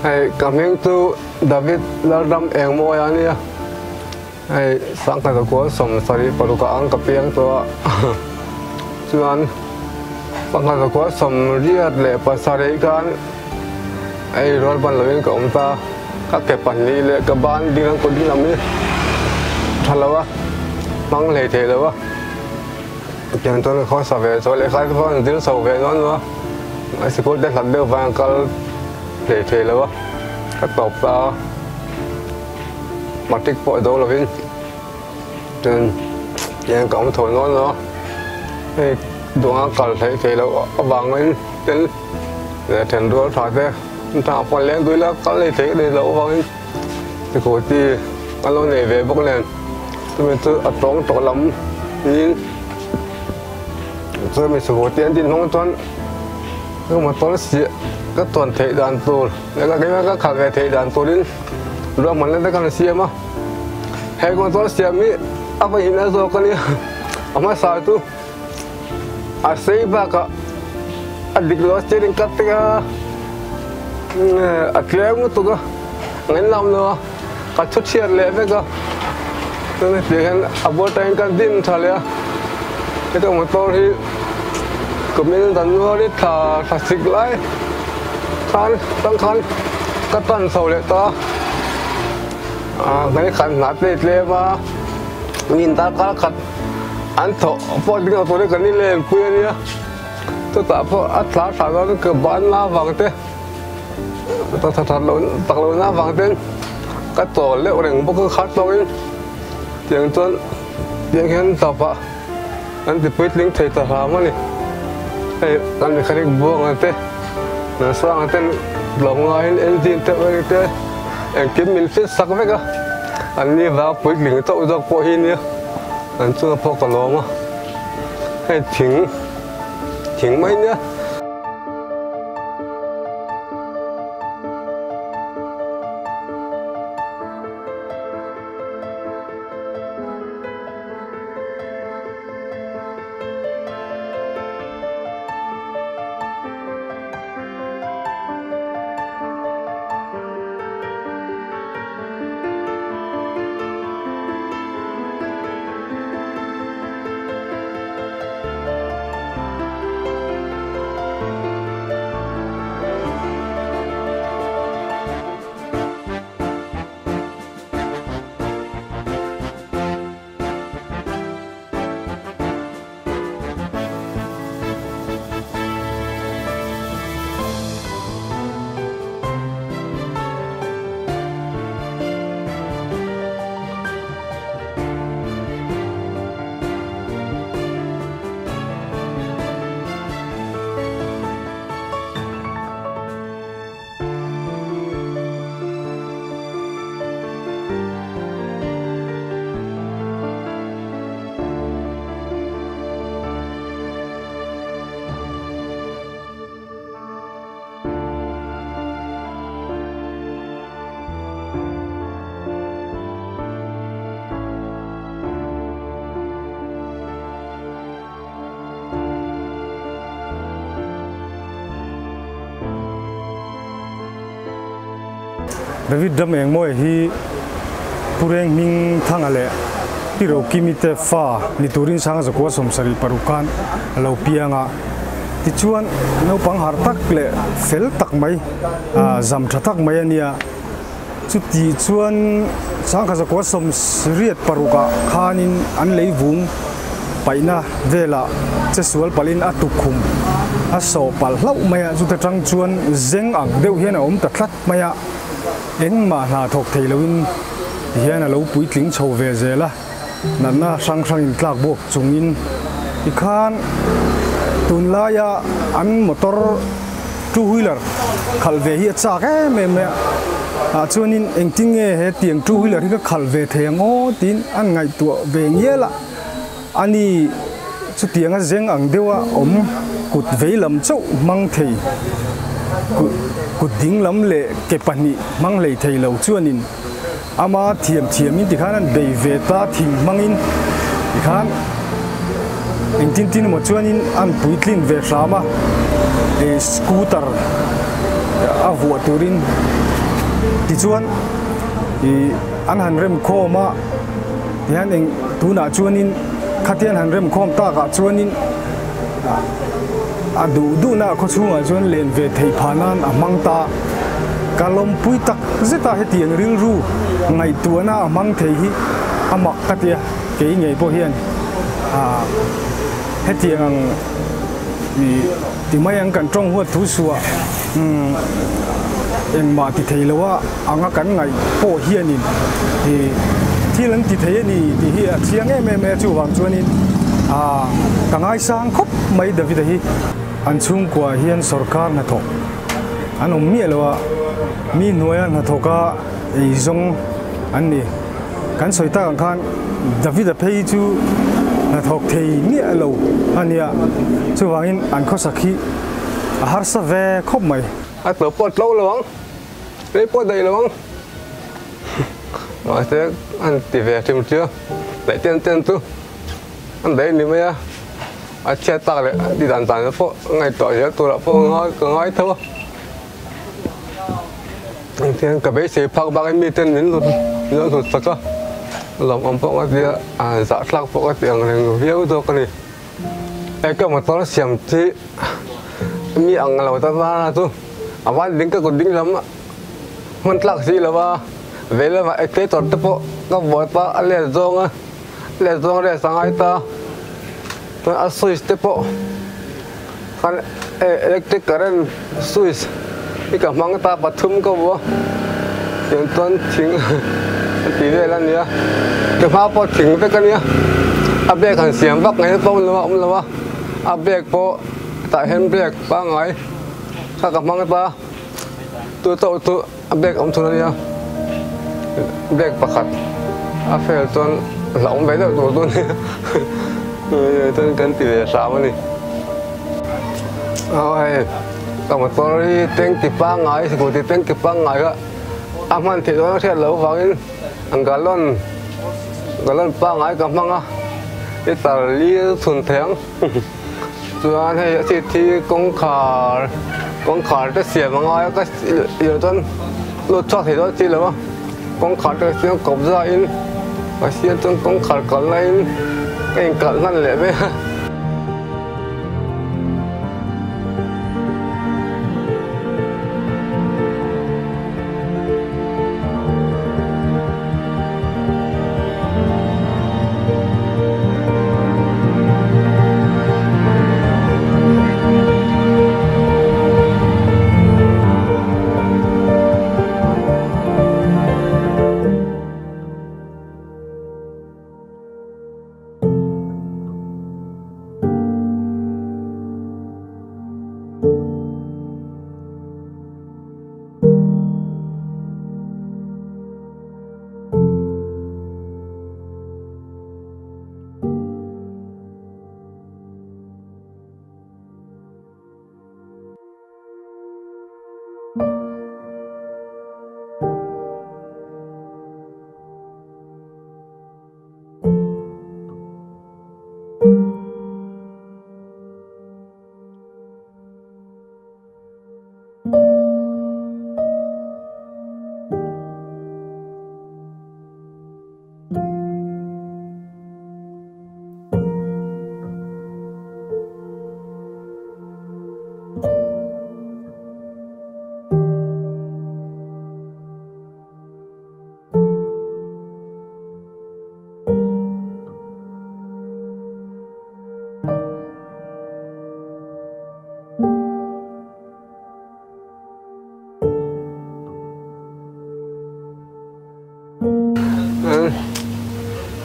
hay coming to David Lardam engmo ya ni hay sang ka ko som sari paruka ang kapiang to chuan sang ka ko som riat le pasare kan ai rol ban lovin ka umta ka ke pan ni le ka ban ding ko ding lam ni thalawa mang le the lawa chẳng tôi khó sao về rồi lại khai có tiếng sầu về nó nữa ai sẽ có đến làm đều vàng cả để thế là các tộc mặt tích bội đâu là viên trên dạng cổng thổi nó nữa thì đồ ăn cần thấy thế là vàng lên đến để thành đua thoại thế thảo còn lên dưới là có lấy thế để lâu vàng thì cổ thì ăn lâu này về bốc lên tôi mình tự ở trống tổ lắm nhìn rồi mình sử dụng tiền thì không toán nhưng mà toán sẽ các toàn thể đàn tổ để các khả về thể đàn tổ đến rồi mình lên tới cái xe mà hay còn toán xe mi apa ini rồi cái này ama sao tu asai baka adik lo steering katika atlem tu ka ngayon lang lo kachot share leve ka tu ni dihan abo time ka din thalya ito motor hi kemudian dan luar ta tasik lai kan tang kan katan sole ta ngai kan nat le ma min ta ka kat an tho po ding to le kan ni le ku ni to ta po atla ta ga ke ban la wang te ta ta lo na wang te ka to le reng bo ko khat to in tiang ton tiang hen ta pa an ti pit ling thei ta ha ma ni ai kan ni kharik buang ate na sang ate long ngai engine te te en kim mil fit sak ve ka an ni va pit ling to do po hi ni an chu po ka lo ma ai thing mai ni David dam eng moi hi pureng ming thang ale piro kimite fa ni turin sang zakwa somsari parukan lo pianga ti chuan no pang har tak le fel tak mai zam tha tak mai ania chuti chuan sang kha zakwa som riat paruka khanin an leivung paina vela chesual palin atukhum aso pal hlau mai chu ta tang chuan zeng ang deuh hian om ta thlat mai eng ma na thok thei loin hian a lo pui tling chho ve zela nanna sang in tlak bok chungin ikhan tunlaya an motor two wheeler khal ve hi cha ke me chuanin engting he tiang two wheeler hi ka khal ve thengo tin an ngai tu ve ngela ani chu tianga zeng ang dewa om kut veilam chau mang thei ku ding lam le ke pani mang le thei lo chuanin ama thiam in tikhan an bei ve ta thing mangin tikhan engtin mo chuanin an puitlin ve sama e scooter a vua turin ti chuan i an han rem khoma hian eng tuna chuanin khatian han rem khom ta ka chuanin a du na kho chunga chuan len ve thei phanan amang ta kalom pui tak zeta hetiang ring ru ngai tuana amang thei hi amak katia ke ngei po hian hetiang ti mai ang kan trong huat thu suwa en ma ti thei lawa anga kan ngai po hianin thilan ti thei ni ti hi chiang me chu wang chuanin kangai sang khop mai david hi an chung kwa hian sarkar na tho an mi lawa mi noya na thoka ei zong an ni kan soita kan khan david a phei chu na thok thei ni alo ania chu wangin an kho sakhi a har sa ve khop mai a to pot lo lawang le pot dai lawang nói thế anh tỉ về chim chưa lại tiền tu anh đấy ni mấy à chết ta lại đi đàn tàn phố ngày tối giờ tôi là phố ngói thôi thì cả bé sẽ phát ba cái mi tên đến luôn rồi sao cơ lòng ông phố cái dạ lạc phố cái tiếng này người viết tôi cái này cái mà tôi xem thì mi ăn là ta va tu à va đỉnh cái còn đỉnh lắm mình lạc gì là va về là vậy cái tọt tập có vội ta lên zong để sang ai ta tôi ăn switch tập kan electric current switch cái cả mang ta bắt thum có vô hiện tuần chính tí về là nhá cái phá bỏ chính với cái nhá áp bê hàng xiêm bắc ngày bao lâu ông là áp bê po tại hen bê ba ngày các mang ta tôi áp bê ông thua nhá bê bạc khát áp phê tuần lỏng bé được tuần tuần cần tí về sao này ôi còn một tôi tên kịp ba ngày thì cũng tên kịp ba ngày á anh mình thì nó sẽ lâu vào anh galon ba ngày cầm mang á cái tờ ly thuần thắng rồi anh hay thì công khảo cái xỉa mà ngay cái yếu tố lột cho thì đó chỉ là công khảo cái xỉa cọp ra in và xỉa tốn công khảo còn lên cái cẩn thận lẽ với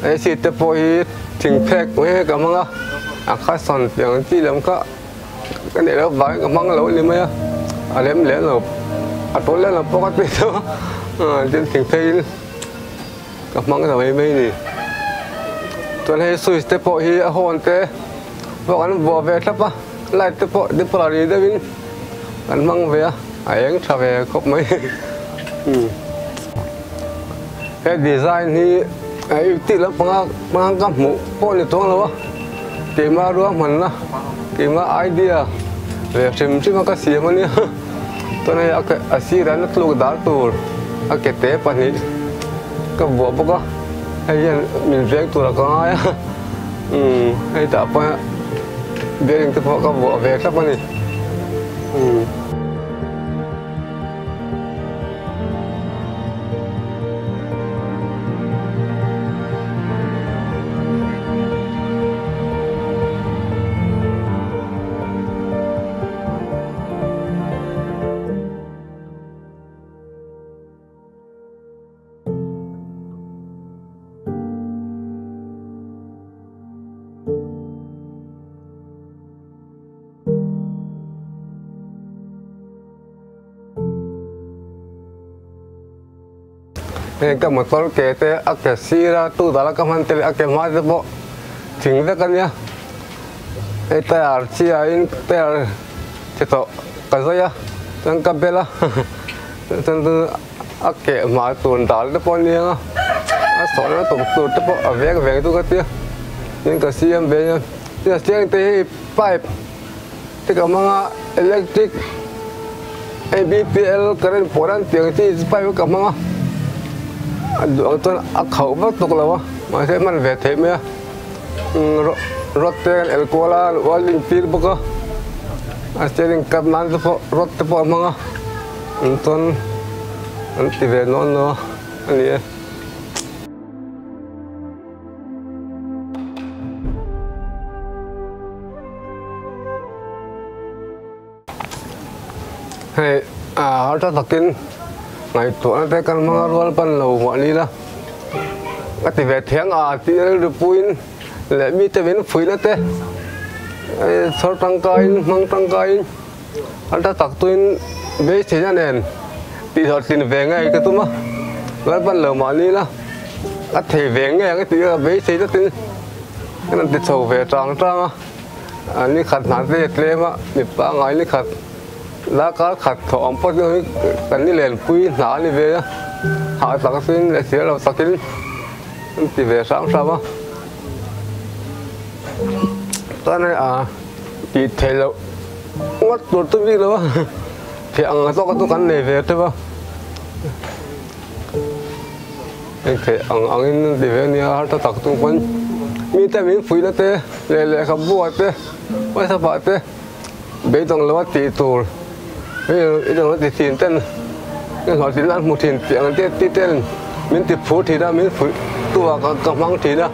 ไอ้สิแต่พออีถึงแพกไว้กับมังอ่ะข้าสอนเปียงที่แล้วก็เดี๋ยวเราไว้กับมังเราเลยไหมอะไรมันเหลือเราตัวแล้วเราปกติแล้วจนถึงแพกกับมังเราไม่นี่ตัวให้สุดแต่พออีหอนแต่พวกนั้นบัวเวทับปะไล่แต่พอเดี๋ยวพอเราได้วินกันมังเวียไอ้ยังชาวเวครบไหมแค่ดีไซน์นี้ไอ้ที่เราพังกับหมูป้อนในตัวเราวะเกี่ยมารู้มันนะเกี่ยมาไอเดียแบบชิมชิมก็เสียมันเนี่ย ตัวนี้อาชีพนั้นลูกดาตูอาเกตเตปนี่ก็บอกพวกก็ให้ยันมีเรื่องตัวละก็ง่ายให้แต่พอเรื่องที่พวกก็บอกเวกสักวันนี้ก็หมดตอนเกตอาเกซีระตู้ตาละก็มันเตะอาเกมาจะบอกถึงแล้วกันเนี่ยไอ้แต่อาชีพอินแต่จะต่อกันซะยะจังกับเบล่าจังอาเกมาตุนตาละปนเนี่ยสอนแล้วตกตุนจะบอกเวกเวกตัวก็เตี้ยยังก็เสียงเบียร์เนี่ยเสียงเตะไปที่ก็มังอิเล็กทริกไอ้ BPL ก็เรนปวดเตียงที่ไปกับมังดวงต้นเขาไม่ตกเลยวะมาใช่มันเวทเทมีรถเตนเอลโกลาหรือว่าลิงปีบุกอาจจะลิงกับนั้นจะพอรถจะพอมั้งต้นที่เวนอนเนาะอันนี้ให้ถ้าตักกินไงตัวนั้นแต่กันมารัวปันเราวันนี้ละก็ติดเวทเทียงที่เราปุยนและมีแต่เว้นฝุ่นนั่นเต้สอดตั้งกายมังตั้งกายอันถ้าตักตัวนี้เบสเสียแน่นตีสอดสินเวงไงก็ตัวมั้งแล้วปันเราวันนี้ละก็เทเวงไงก็ตีเบสเสียติก็นั่นติดโซ่เวทจางอันนี้ขัดหนาเตะเลยมั้งมีปางไงนี่ขัดแล้วก็ขัดของพวกนี้กันนี่เล่นปุยหนานี่เว้ยหาสักสิ่งเลยเสียเราสักสิ่งที่เว้ยสามสามตอนนี้ตีเทแล้ววัดตัวตุ้มยิ่งเลยวะเที่ยงต้องกันต้องกันเนี่ยเว้ยใช่ปะเที่ยงนี่ที่เว้ยเนี่ยถ้าตักตุ้งคนมีแต่มีฝุ่นนั่นเต้เลยขับบัวเต้ไม่สบายเต้เบี้ยต้องเลวตีตัวไอ้ตรงนั้นติดสินเต้นงั้นเขาสินนั้นหมดสินเสียงเต้นติดเต้นมิ้นติดฟูทีนะมิ้นฟูตัวกับมังทีนะ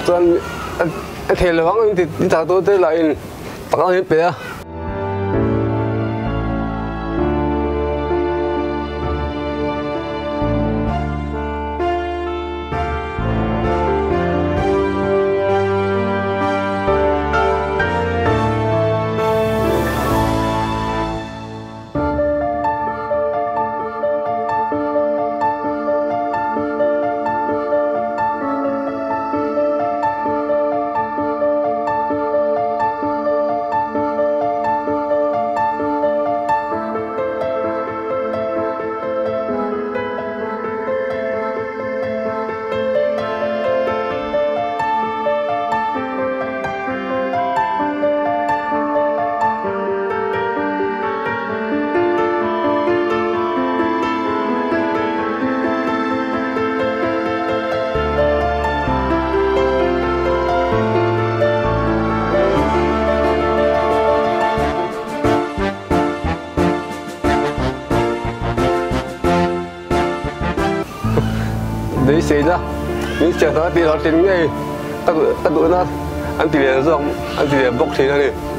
tuan thề là vắng thì ta tôi tới lại tao nói hết bia đấy xí ra những chuyện đó thì nó tính ngay tao tụi nó ăn thì liền rộng ăn thì liền bốc xí ra đi